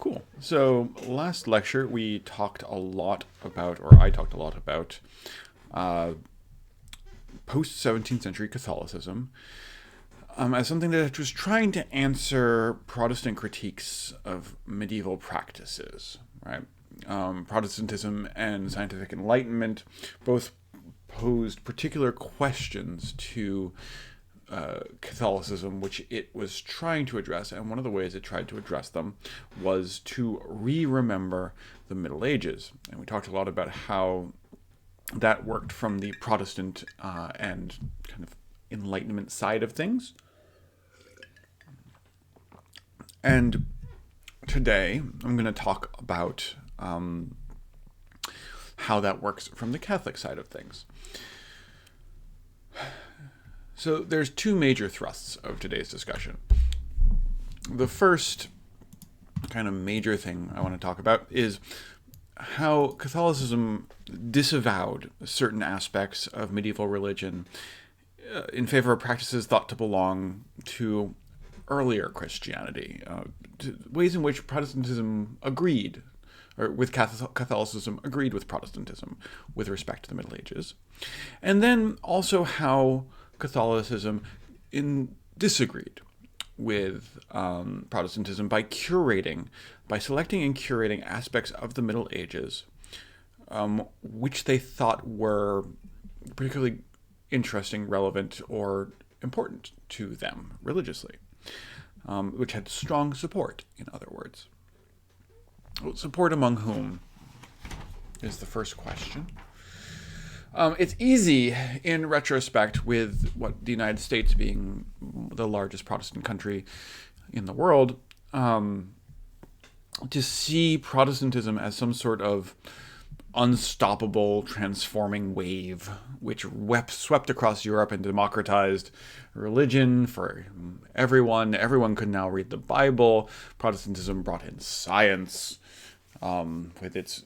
Cool. So last lecture we talked a lot about, or I talked a lot about, uh, post 17th century Catholicism as something that was trying to answer Protestant critiques of medieval practices, right? Protestantism and scientific enlightenment both posed particular questions to Catholicism, which it was trying to address. And one of the ways it tried to address them was to remember the Middle Ages. And we talked a lot about how that worked from the Protestant and kind of Enlightenment side of things. And today I'm going to talk about how that works from the Catholic side of things. So there's two major thrusts of today's discussion. The first kind of major thing I want to talk about is how Catholicism disavowed certain aspects of medieval religion in favor of practices thought to belong to earlier Christianity, ways in which Protestantism agreed, or with Catholicism agreed with Protestantism with respect to the Middle Ages. And then also how Catholicism disagreed with Protestantism by selecting and curating aspects of the Middle Ages which they thought were particularly interesting, relevant, or important to them religiously, which had strong support, in other words. Support among whom is the first question. It's easy in retrospect, with what the United States being the largest Protestant country in the world, to see Protestantism as some sort of unstoppable transforming wave which swept across Europe and democratized religion for everyone. Everyone could now read the Bible. Protestantism brought in science with its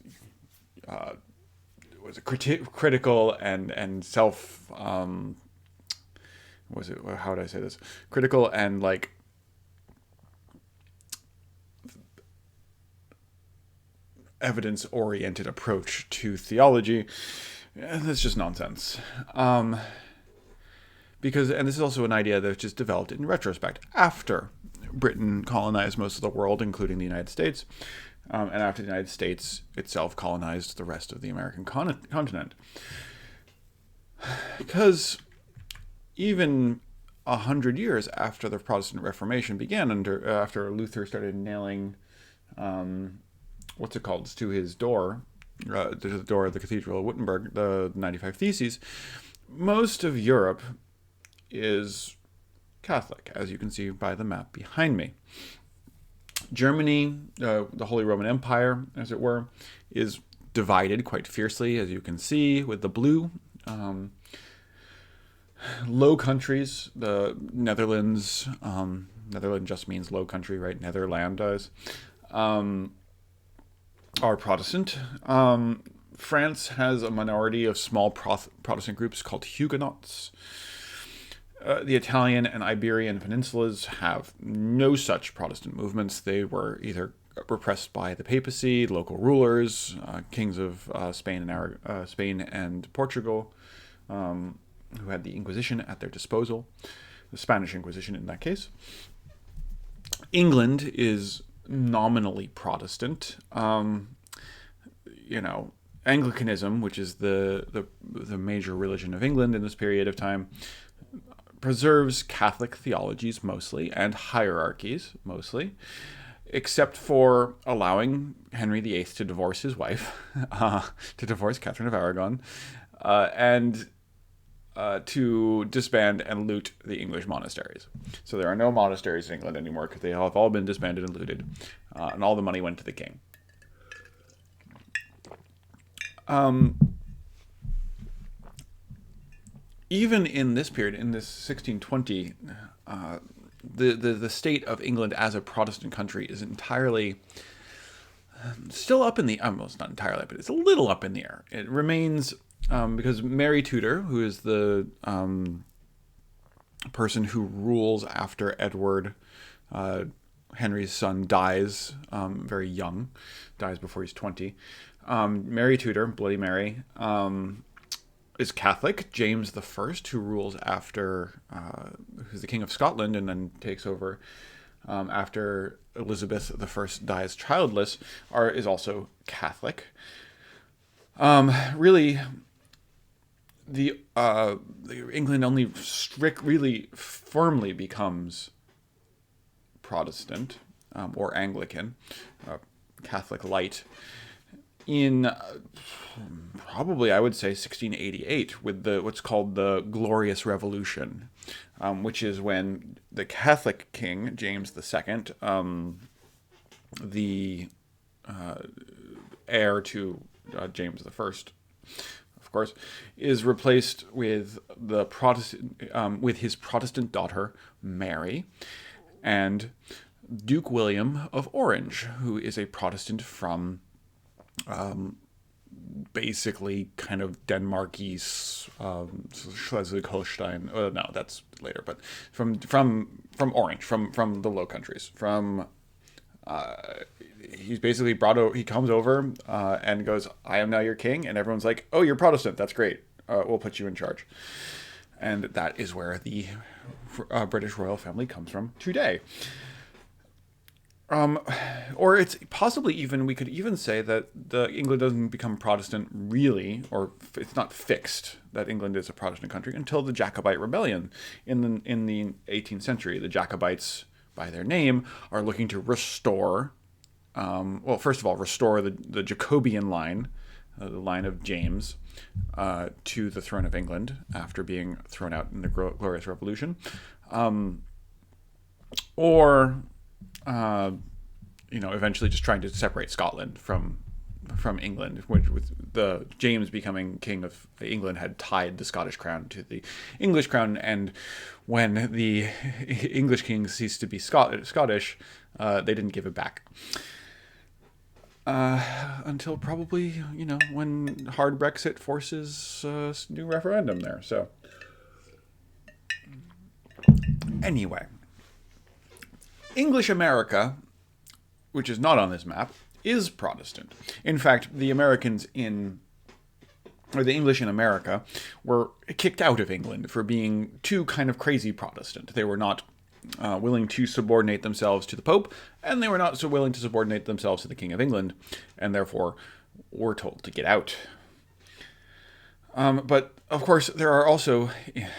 was it critical and self was it how would I say this, critical and like evidence-oriented approach to theology. That's just nonsense. Because, and this is also an idea that just developed in retrospect after Britain colonized most of the world, including the United States, and after the United States itself colonized the rest of the American continent. Because even 100 years after the Protestant Reformation began, after Luther started nailing to his door, to the door of the Cathedral of Wittenberg, the 95 Theses, most of Europe is Catholic, as you can see by the map behind me. Germany, the Holy Roman Empire, as it were, is divided quite fiercely, as you can see with the blue. Low countries, the Netherlands, Netherlands just means low country, right? Netherland does. Are Protestant. France has a minority of small Protestant groups called Huguenots. The Italian and Iberian peninsulas have no such Protestant movements. They were either repressed by the papacy, local rulers, kings of Spain and Portugal, who had the Inquisition at their disposal, the Spanish Inquisition in that case. England is nominally Protestant. Anglicanism, which is the major religion of England in this period of time, preserves Catholic theologies mostly and hierarchies mostly, except for allowing Henry VIII to divorce his wife, to divorce Catherine of Aragon, and to disband and loot the English monasteries. So there are no monasteries in England anymore because they have all been disbanded and looted, and all the money went to the king. Even in this period, in this 1620, the state of England as a Protestant country is entirely still up in the, well, it's not entirely, but it's a little up in the air. It remains, because Mary Tudor, who is the person who rules after Edward Henry's son, dies very young, dies before he's 20. Mary Tudor, Bloody Mary, is Catholic. James the First, who rules after, who's the King of Scotland and then takes over after Elizabeth the First dies childless, is also Catholic. Really, the England only really firmly becomes Protestant or Anglican, Catholic light, in probably, I would say, 1688 with what's called the Glorious Revolution, which is when the Catholic king, James II, the heir to James I, of course, is replaced with with his Protestant daughter, Mary, and Duke William of Orange, who is a Protestant from basically kind of Denmark-y, Schleswig-Holstein. No, that's later, but from Orange, from the Low Countries, from. He's basically he comes over and goes, "I am now your king," and everyone's like, "Oh, you're Protestant. That's great. We'll put you in charge." And that is where the British royal family comes from today. Or it's possibly even, we could even say that England doesn't become Protestant really, or it's not fixed that England is a Protestant country until the Jacobite Rebellion in the 18th century. The Jacobites, by their name, are looking to restore, well, first of all, restore the Jacobean line, the line of James, to the throne of England after being thrown out in the Glorious Revolution, or eventually just trying to separate Scotland from England, which with the James becoming king of England had tied the Scottish crown to the English crown, and when the English kings ceased to be Scottish, they didn't give it back. Until probably, when hard Brexit forces a new referendum there. So, anyway, English America, which is not on this map, is Protestant. In fact, the English in America were kicked out of England for being too kind of crazy Protestant. They were not willing to subordinate themselves to the Pope, and they were not so willing to subordinate themselves to the King of England, and therefore were told to get out. But, of course, there are also,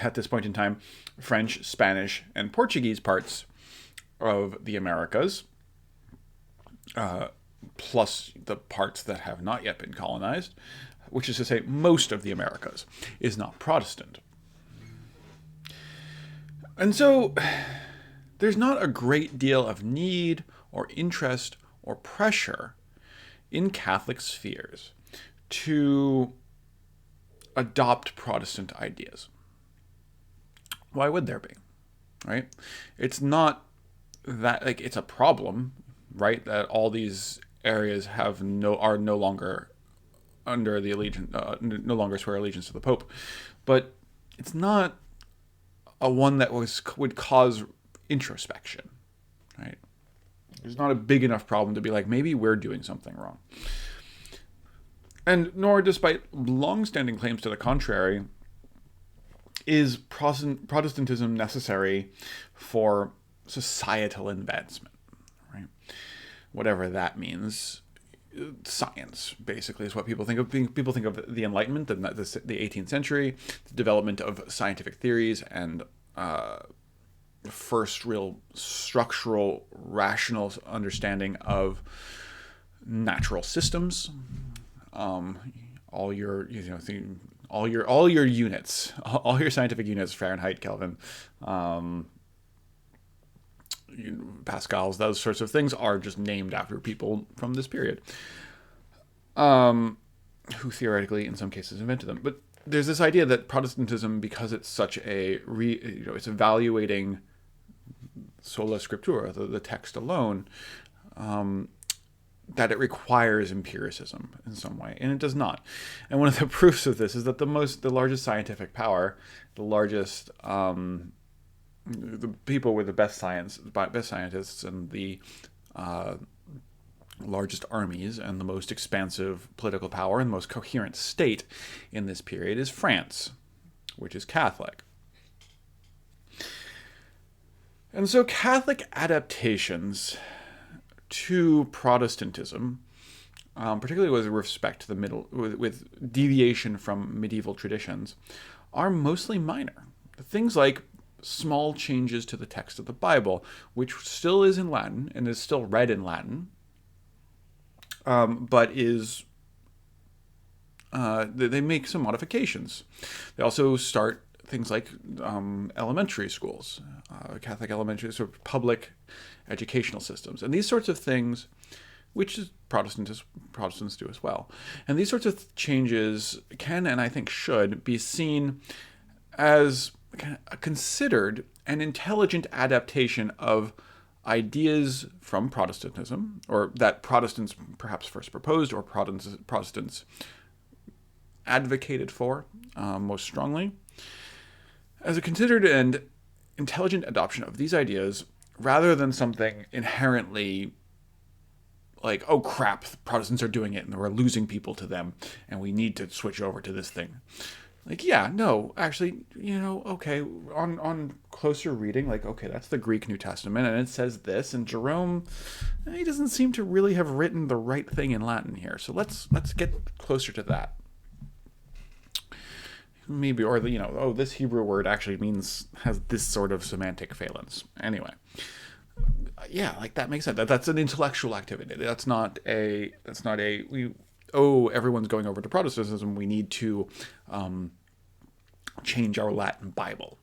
at this point in time, French, Spanish, and Portuguese parts of the Americas, plus the parts that have not yet been colonized, which is to say most of the Americas, is not Protestant. And so there's not a great deal of need or interest or pressure in Catholic spheres to adopt Protestant ideas. Why would there be? Right? It's not that, it's a problem, right, that all these areas are no longer under the allegiance, no longer swear allegiance to the Pope, but it's not a one that would cause introspection, right? There's not a big enough problem to be like, maybe we're doing something wrong. And nor, despite long-standing claims to the contrary, is Protestantism necessary for societal advancement, right? Whatever that means. Science, basically, is what people think of. People think of the Enlightenment, the 18th century, the development of scientific theories, and first real structural, rational understanding of natural systems. All your units, all your scientific units, Fahrenheit, Kelvin, Pascals, those sorts of things are just named after people from this period, who theoretically, in some cases, invented them. But there's this idea that Protestantism, because it's such it's evaluating sola scriptura, the text alone, that it requires empiricism in some way, and it does not. And one of the proofs of this is that the largest scientific power, the largest the people with the best scientists, and the largest armies and the most expansive political power and the most coherent state in this period is France, which is Catholic. And so Catholic adaptations to Protestantism, particularly with respect to the with deviation from medieval traditions, are mostly minor. Things like small changes to the text of the Bible, which still is in Latin and is still read in Latin, but is they make some modifications. They also start things like elementary schools, Catholic elementary, sort of public educational systems, and these sorts of things, which is Protestants do as well. And these sorts of changes can, and I think should, be seen as considered an intelligent adaptation of ideas from Protestantism, or that Protestants perhaps first proposed, or Protestants advocated for most strongly, as a considered and intelligent adoption of these ideas, rather than something inherently like, oh crap, the Protestants are doing it and we're losing people to them and we need to switch over to this thing. Like, yeah, no, actually, okay, on closer reading, like, okay, that's the Greek New Testament and it says this, and Jerome, he doesn't seem to really have written the right thing in Latin here. So let's get closer to that. Maybe, or this Hebrew word actually has this sort of semantic valence. Anyway, yeah, like that makes sense. That's an intellectual activity. That's not a everyone's going over to Protestantism, we need to change our Latin Bible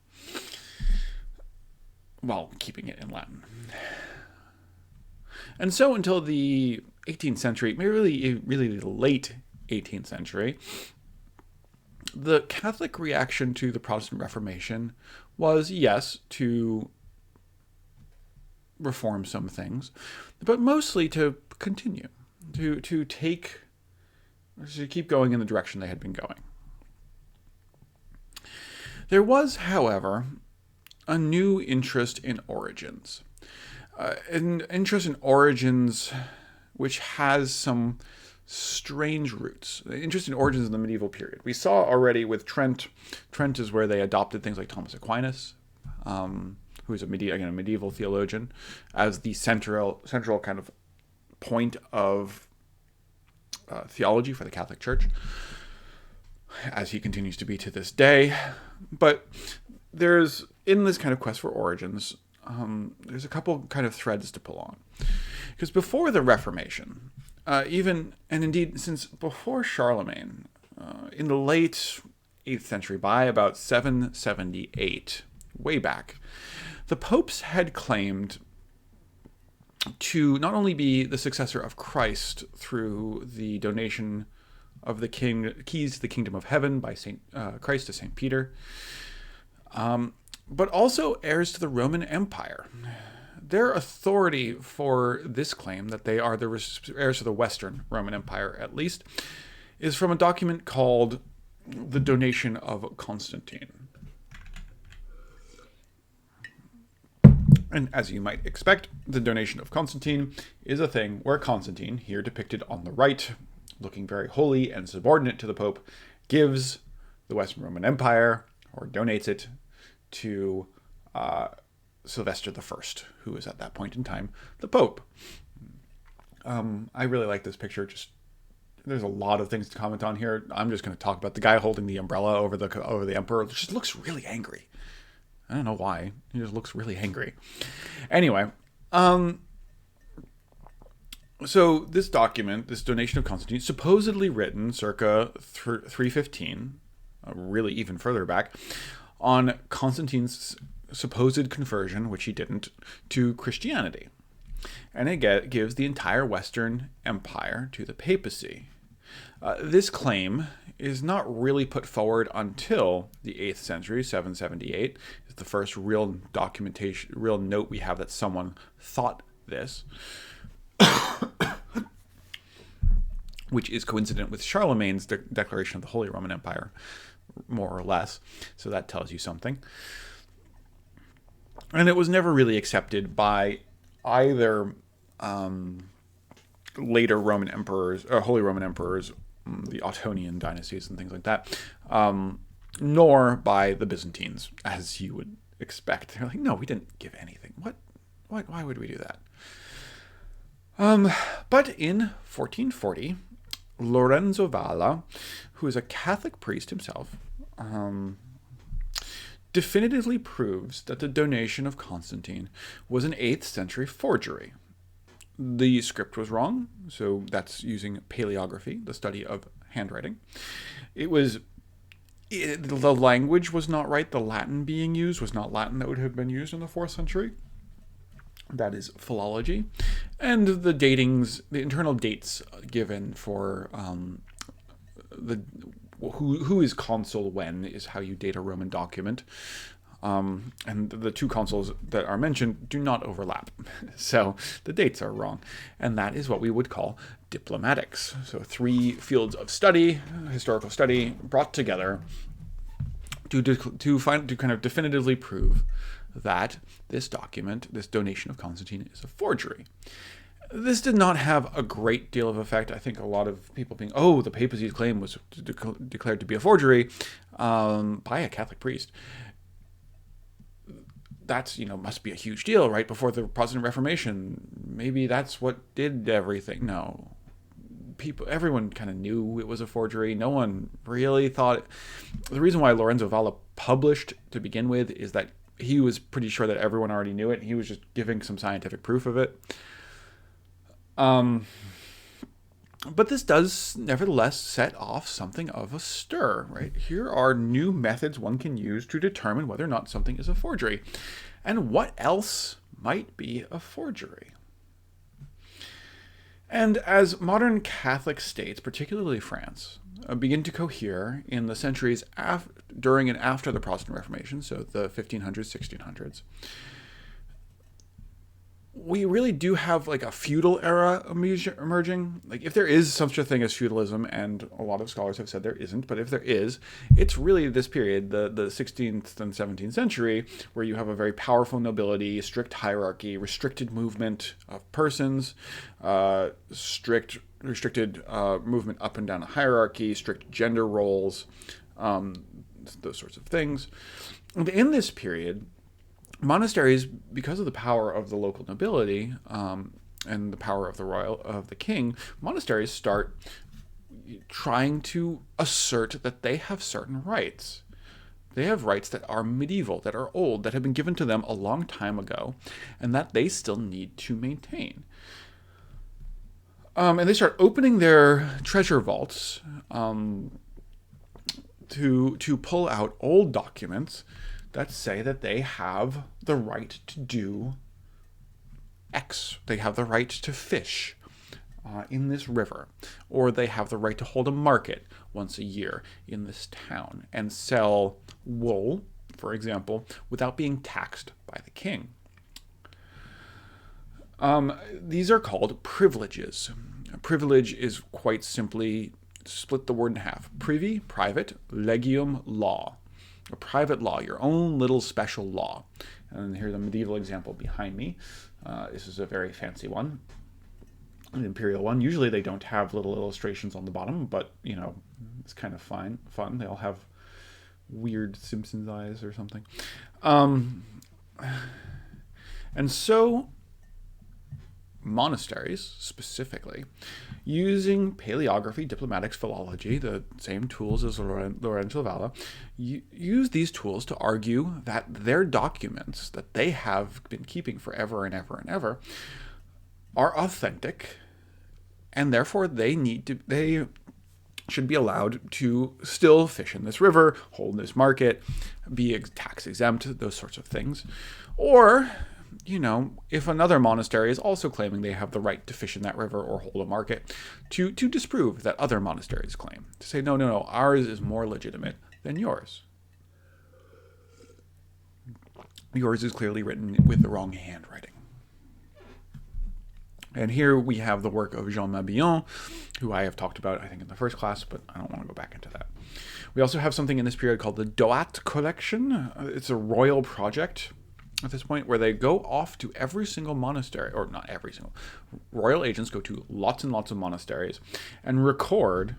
while keeping it in Latin. And so until the 18th century, maybe really the late 18th century, the Catholic reaction to the Protestant Reformation was, yes, to reform some things, but mostly to continue, to keep going in the direction they had been going. There was, however, a new interest in origins. An interest in origins which has some strange roots. The interest in origins in the medieval period. We saw already with Trent. Trent is where they adopted things like Thomas Aquinas, who is a medieval theologian, as the central kind of point of theology for the Catholic Church, as he continues to be to this day. But there's, in this kind of quest for origins, there's a couple kind of threads to pull on. Because before the Reformation, and indeed since before Charlemagne, in the late 8th century, by about 778, way back, the popes had claimed to not only be the successor of Christ through the donation of the keys to the kingdom of heaven by Christ to St. Peter, but also heirs to the Roman Empire. Their authority for this claim, that they are the heirs to the Western Roman Empire at least, is from a document called the Donation of Constantine. And as you might expect, the Donation of Constantine is a thing where Constantine, here depicted on the right, looking very holy and subordinate to the Pope, gives the Western Roman Empire, or donates it, to Sylvester I, who is at that point in time the Pope. I really like this picture. There's a lot of things to comment on here. I'm just going to talk about the guy holding the umbrella over the emperor. It just looks really angry. I don't know why. He just looks really angry. Anyway, so this document, this Donation of Constantine, supposedly written circa 315, really even further back, on Constantine's supposed conversion, which he didn't, to Christianity. And it gives the entire Western Empire to the papacy. This claim is not really put forward until the 8th century, 778. It's the first real note we have that someone thought this, which is coincident with Charlemagne's declaration of the Holy Roman Empire, more or less. So that tells you something. And it was never really accepted by either later Roman emperors, or Holy Roman emperors, the Ottonian dynasties and things like that, nor by the Byzantines, as you would expect. They're like, no, we didn't give anything. What? Why would we do that? But in 1440, Lorenzo Valla, who is a Catholic priest himself, definitively proves that the donation of Constantine was an 8th century forgery. The script was wrong, so that's using paleography, the study of handwriting. The language was not right. The Latin being used was not Latin that would have been used in the 4th century. That is philology. And the datings, the internal dates given for who is consul when is how you date a Roman document. And the two consuls that are mentioned do not overlap. So the dates are wrong. And that is what we would call diplomatics. So 3 fields of study, historical study, brought together to kind of definitively prove that this document, this donation of Constantine, is a forgery. This did not have a great deal of effect. I think a lot of people being, the papacy's claim was declared to be a forgery by a Catholic priest. That's, must be a huge deal, right? Before the Protestant Reformation, maybe that's what did everything. No. Everyone kind of knew it was a forgery. No one really thought it. The reason why Lorenzo Valla published to begin with is that he was pretty sure that everyone already knew it. He was just giving some scientific proof of it. But this does nevertheless set off something of a stir, right? Here are new methods one can use to determine whether or not something is a forgery. And what else might be a forgery? And as modern Catholic states, particularly France, begin to cohere in the centuries during and after the Protestant Reformation, so the 1500s, 1600s, we really do have like a feudal era emerging. Like if there is such a thing as feudalism, and a lot of scholars have said there isn't, but if there is, it's really this period, the 16th and 17th century, where you have a very powerful nobility, strict hierarchy, restricted movement of persons, restricted movement up and down a hierarchy, strict gender roles, those sorts of things. And in this period, monasteries, because of the power of the local nobility and the power of the king, monasteries start trying to assert that they have certain rights. They have rights that are medieval, that are old, that have been given to them a long time ago, and that they still need to maintain. And they start opening their treasure vaults to pull out old documents that say that they have the right to do X. They have the right to fish in this river, or they have the right to hold a market once a year in this town and sell wool, for example, without being taxed by the king. These are called privileges. A privilege is quite simply, split the word in half. Privy, private, legium, law. A private law, your own little special law. And here's a medieval example behind me. This is a very fancy one, an imperial one. Usually they don't have little illustrations on the bottom, but, it's kind of fun. They all have weird Simpsons eyes or something. And so monasteries, specifically, using paleography, diplomatics, philology, the same tools as Lorenzo Valla, use these tools to argue that their documents that they have been keeping forever and ever and ever are authentic, and therefore they should be allowed to still fish in this river, hold this market, be tax exempt, those sorts of things. Or if another monastery is also claiming they have the right to fish in that river or hold a market, to disprove that other monasteries claim. To say, no, ours is more legitimate than yours. Yours is clearly written with the wrong handwriting. And here we have the work of Jean Mabillon, who I have talked about, I think, in the first class, but I don't want to go back into that. We also have something in this period called the Doat Collection. It's a royal project at this point, where they go off to every single monastery, or not every single, royal agents go to lots and lots of monasteries and record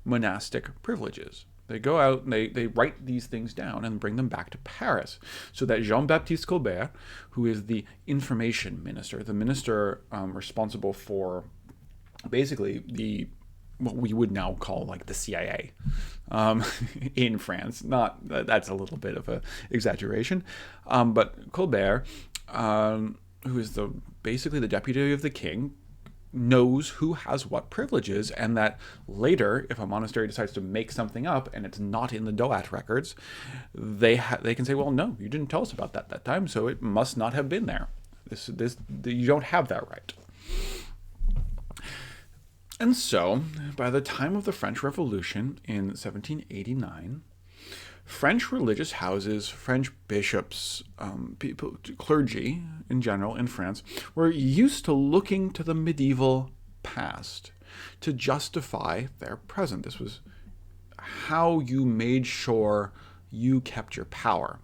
monastic privileges. They go out and they write these things down and bring them back to Paris so that Jean-Baptiste Colbert, who is the information minister, the minister responsible for basically what we would now call like the CIA in France. Not that's a little bit of a exaggeration, but Colbert, who is basically the deputy of the king, knows who has what privileges, and that later, if a monastery decides to make something up and it's not in the Doat records, they can say, well, no, you didn't tell us about that time, so it must not have been there. You don't have that right. And so, by the time of the French Revolution in 1789, French religious houses, French bishops, people, clergy in general in France, were used to looking to the medieval past to justify their present. This was how you made sure you kept your power,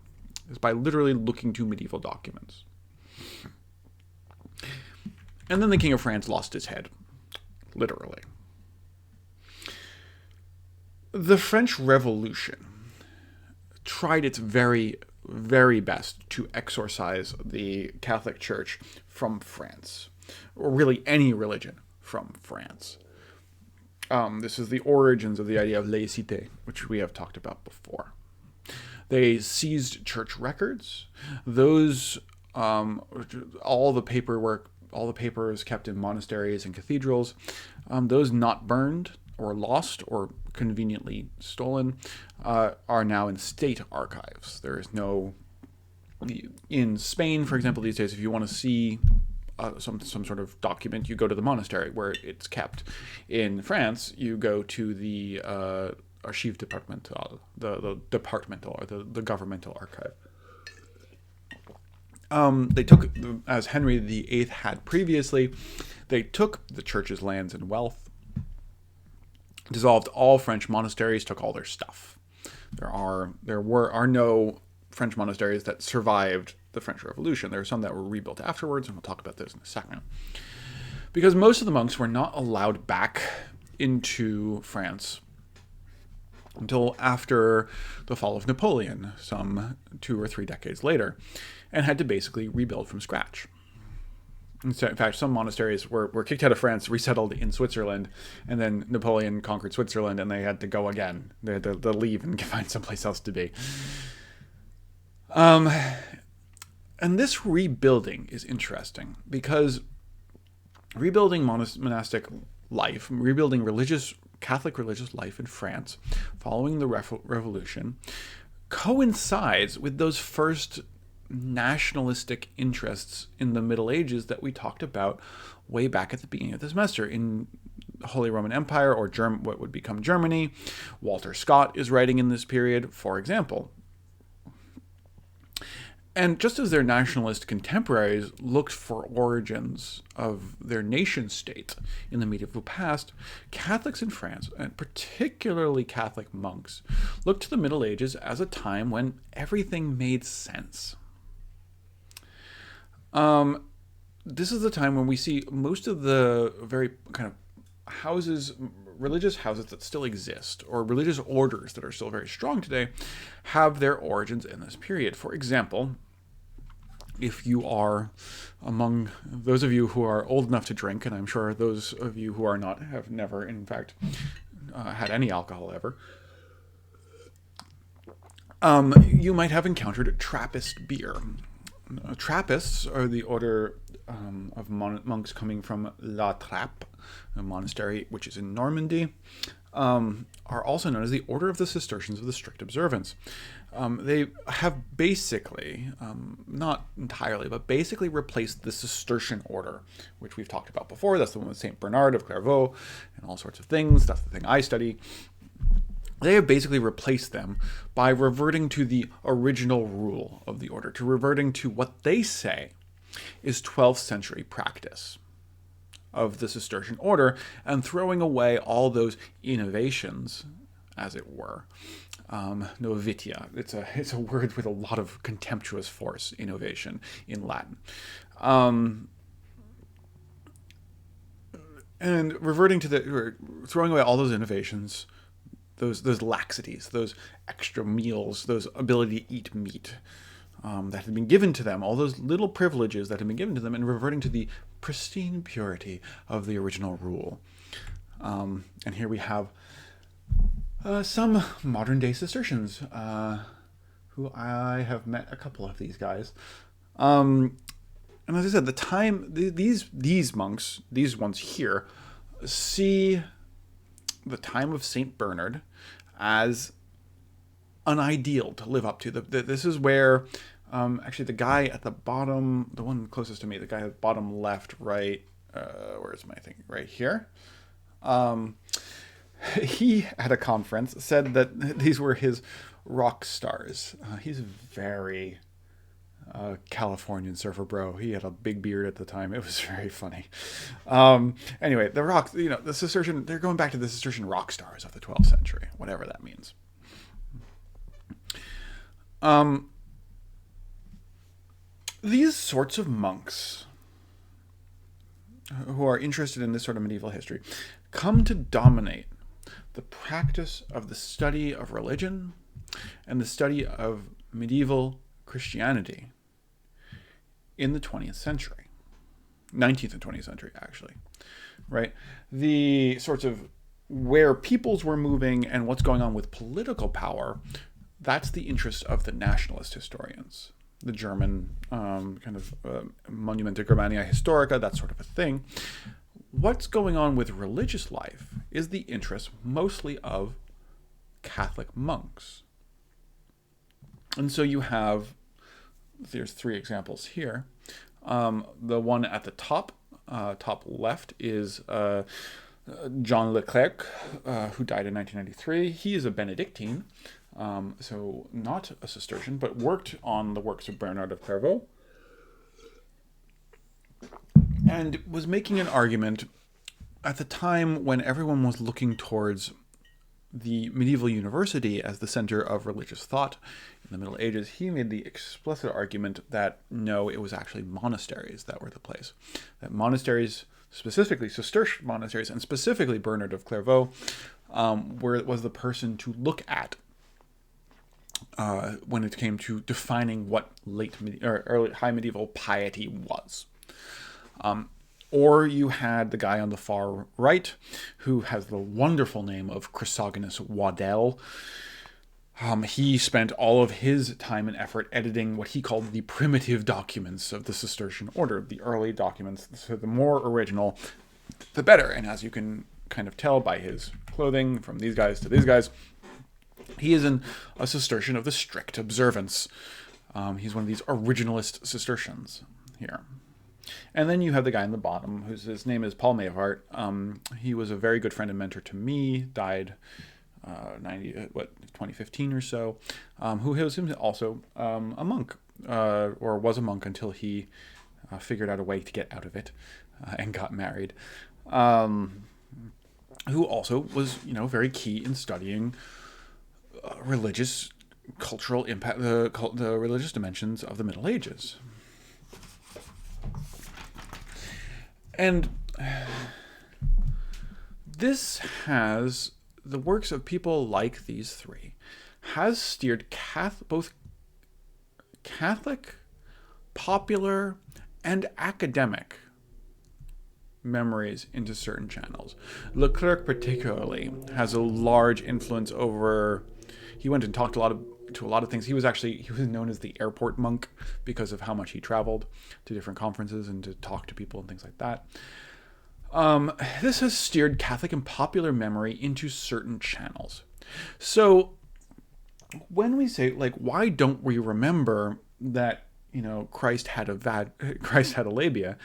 is by literally looking to medieval documents. And then the King of France lost his head. Literally. The French Revolution tried its very, very best to exorcise the Catholic Church from France, or really any religion from France. This is the origins of the idea of laïcité, which we have talked about before. They seized church records. Those, all the paperwork, all the papers kept in monasteries and cathedrals, those not burned or lost or conveniently stolen, are now in state archives. There is no... In Spain, for example, these days, if you want to see some sort of document, you go to the monastery where it's kept. In France, you go to the Archives Départementales, the departmental or the governmental archive. They took, as Henry VIII had previously, they took the church's lands and wealth, dissolved all French monasteries, took all their stuff. There are no French monasteries that survived the French Revolution. There are some that were rebuilt afterwards, and we'll talk about those in a second. Because most of the monks were not allowed back into France until after the fall of Napoleon, some 2 or 3 decades later, and had to basically rebuild from scratch. In fact, some monasteries were kicked out of France, resettled in Switzerland, and then Napoleon conquered Switzerland, and they had to go again. They had to leave and find someplace else to be. And this rebuilding is interesting, because rebuilding monastic life, rebuilding Catholic religious life in France following the Revolution coincides with those first nationalistic interests in the Middle Ages that we talked about way back at the beginning of the semester in the Holy Roman Empire, or what would become Germany. Walter Scott is writing in this period, for example. And just as their nationalist contemporaries looked for origins of their nation state in the medieval past, Catholics in France, and particularly Catholic monks, looked to the Middle Ages as a time when everything made sense. This is the time when we see most of the very kind of houses, religious houses that still exist, or religious orders that are still very strong today, have their origins in this period. For example, if you are among those of you who are old enough to drink, and I'm sure those of you who are not have never, in fact, had any alcohol ever, you might have encountered Trappist beer. Trappists are the order of monks coming from La Trappe, a monastery which is in Normandy, are also known as the Order of the Cistercians of the Strict Observance. They have basically, not entirely, but basically replaced the Cistercian order, which we've talked about before. That's the one with St. Bernard of Clairvaux and all sorts of things. That's the thing I study. They have basically replaced them by reverting to the original rule of the order, to reverting to what they say is 12th century practice of the Cistercian order, and throwing away all those innovations, as it were, Novitia. It's a word with a lot of contemptuous force, innovation, in Latin. Um, and reverting to throwing away all those innovations, those laxities, those extra meals, those ability to eat meat that had been given to them, all those little privileges that had been given to them, and reverting to the pristine purity of the original rule. And here we have some modern day Cistercians, who I have met a couple of these guys. And as I said, these monks, these ones here, see the time of Saint Bernard as an ideal to live up to. This is where, actually, the guy at the bottom, the one closest to me, the guy at the bottom left, right, where's my thing? Right here. He, at a conference, said that these were his rock stars. He's very Californian surfer bro. He had a big beard at the time. It was very funny. Anyway, the rocks, the Cistercian, they're going back to the Cistercian rock stars of the 12th century, whatever that means. These sorts of monks who are interested in this sort of medieval history come to dominate the practice of the study of religion and the study of medieval Christianity in the 20th century, 19th and 20th century, actually, right? The sorts of where peoples were moving and what's going on with political power, that's the interest of the nationalist historians, the German kind of Monumenta Germaniae Historica, that sort of a thing. What's going on with religious life is the interest mostly of Catholic monks. And so you have, there's three examples here. The one at the top left is John Leclerc, who died in 1993. He is a Benedictine, so not a Cistercian, but worked on the works of Bernard of Clairvaux, and was making an argument at the time when everyone was looking towards the medieval university as the center of religious thought in the Middle Ages. He made the explicit argument that no, it was actually monasteries that were the place. That monasteries, specifically Cistercian monasteries, and specifically Bernard of Clairvaux, was the person to look at when it came to defining what early high medieval piety was. Or you had the guy on the far right, who has the wonderful name of Chrysogonus Waddell. He spent all of his time and effort editing what he called the primitive documents of the Cistercian order, the early documents. So the more original, the better. And as you can kind of tell by his clothing, from these guys to these guys, he is a Cistercian of the strict observance. He's one of these originalist Cistercians here. And then you have the guy in the bottom, his name is Paul Meyvaert. He was a very good friend and mentor to me, died 2015 or so, who was also a monk, or was a monk until he figured out a way to get out of it and got married, who also was, very key in studying religious, cultural impact, the religious dimensions of the Middle Ages. And this has, the works of people like these three, has steered both Catholic, popular, and academic memories into certain channels. Leclerc particularly has a large influence over, he went and talked to a lot of things. He was known as the airport monk because of how much he traveled to different conferences and to talk to people and things like that. This has steered Catholic and popular memory into certain channels. So when we say, why don't we remember that, Christ had a labia,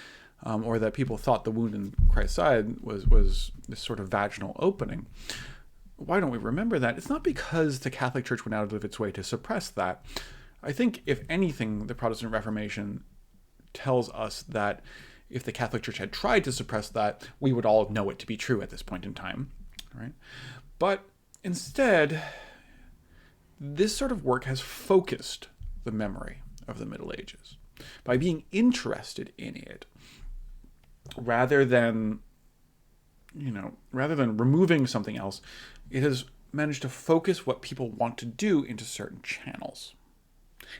or that people thought the wound in Christ's side was this sort of vaginal opening? Why don't we remember that? It's not because the Catholic Church went out of its way to suppress that. I think, if anything, the Protestant Reformation tells us that if the Catholic Church had tried to suppress that, we would all know it to be true at this point in time, right? But instead, this sort of work has focused the memory of the Middle Ages by being interested in it rather than removing something else. It has managed to focus what people want to do into certain channels.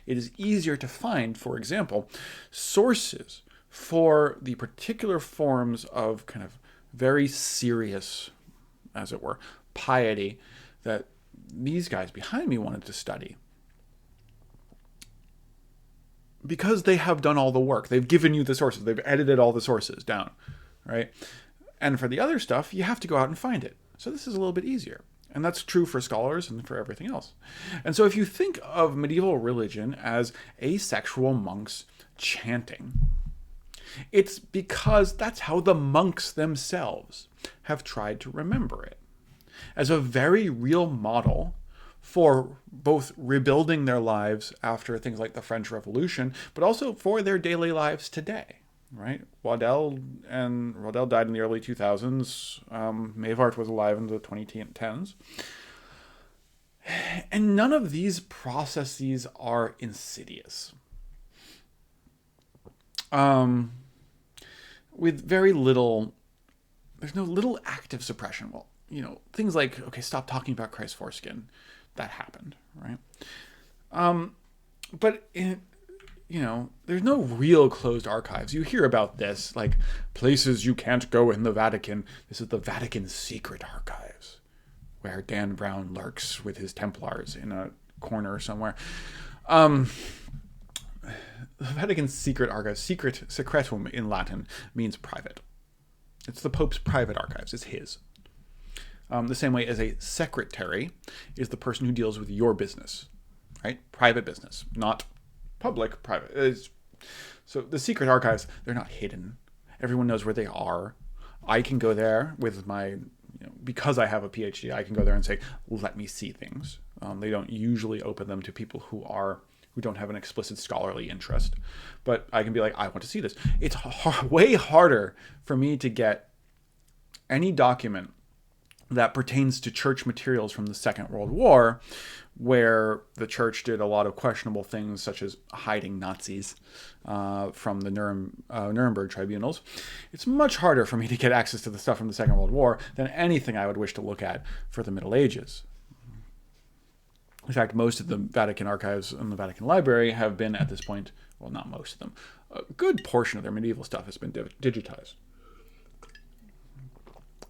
It is easier to find, for example, sources for the particular forms of kind of very serious, as it were, piety that these guys behind me wanted to study. Because they have done all the work. They've given you the sources. They've edited all the sources down, right? And for the other stuff, you have to go out and find it. So this is a little bit easier. And that's true for scholars and for everything else. And so if you think of medieval religion as asexual monks chanting, it's because that's how the monks themselves have tried to remember it, as a very real model for both rebuilding their lives after things like the French Revolution, but also for their daily lives today, right? Waddell died in the early 2000s. Mavart was alive in the 2010s. And none of these processes are insidious. With very little, there's no little active suppression. Well, things like, okay, stop talking about Christ's foreskin. That happened, right? But there's no real closed archives. You hear about this, like places you can't go in the Vatican. This is the Vatican secret archives, where Dan Brown lurks with his Templars in a corner somewhere. The Vatican secret archives, secretum in Latin, means private. It's the Pope's private archives. It's his. The same way as a secretary is the person who deals with your business, right? Private business, not public, private. So the secret archives, they're not hidden. Everyone knows where they are. I can go there with my, because I have a PhD, I can go there and say, let me see things. They don't usually open them to people who don't have an explicit scholarly interest. But I can be like, I want to see this. It's way harder for me to get any document that pertains to church materials from the Second World War, where the church did a lot of questionable things, such as hiding Nazis from the Nuremberg tribunals. It's much harder for me to get access to the stuff from the Second World War than anything I would wish to look at for the Middle Ages. In fact, most of the Vatican archives and the Vatican Library have been, at this point, well, not most of them, a good portion of their medieval stuff has been digitized.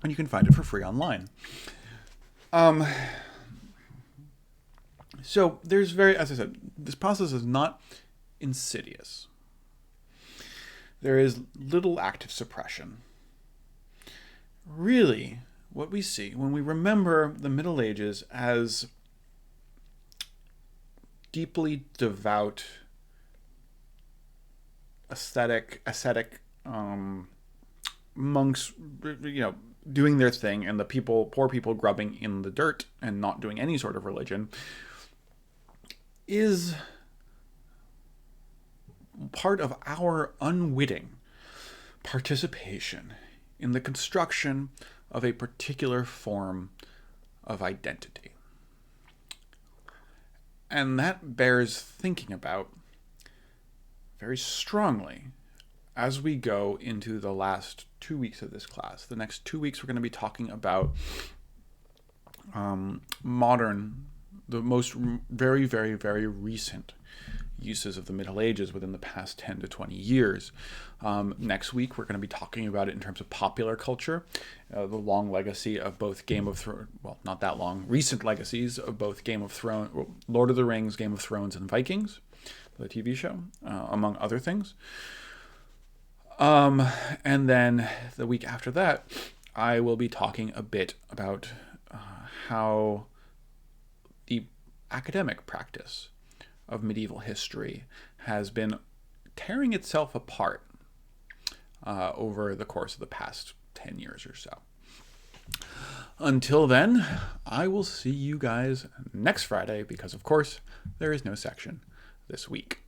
And you can find it for free online. So there's as I said, this process is not insidious. There is little active suppression. Really, what we see when we remember the Middle Ages as deeply devout, ascetic monks, doing their thing, and the poor people grubbing in the dirt and not doing any sort of religion, is part of our unwitting participation in the construction of a particular form of identity. And that bears thinking about very strongly as we go into the last 2 weeks of this class. The next 2 weeks we're going to be talking about the most very, very, very recent uses of the Middle Ages within the past 10 to 20 years. Next week, we're going to be talking about it in terms of popular culture, the long legacy of both Game of Thrones, well, not that long, recent legacies of both Game of Thrones, Lord of the Rings, Game of Thrones, and Vikings, the TV show, among other things. And then the week after that, I will be talking a bit about how the academic practice of medieval history has been tearing itself apart over the course of the past 10 years or so. Until then, I will see you guys next Friday because, of course, there is no section this week.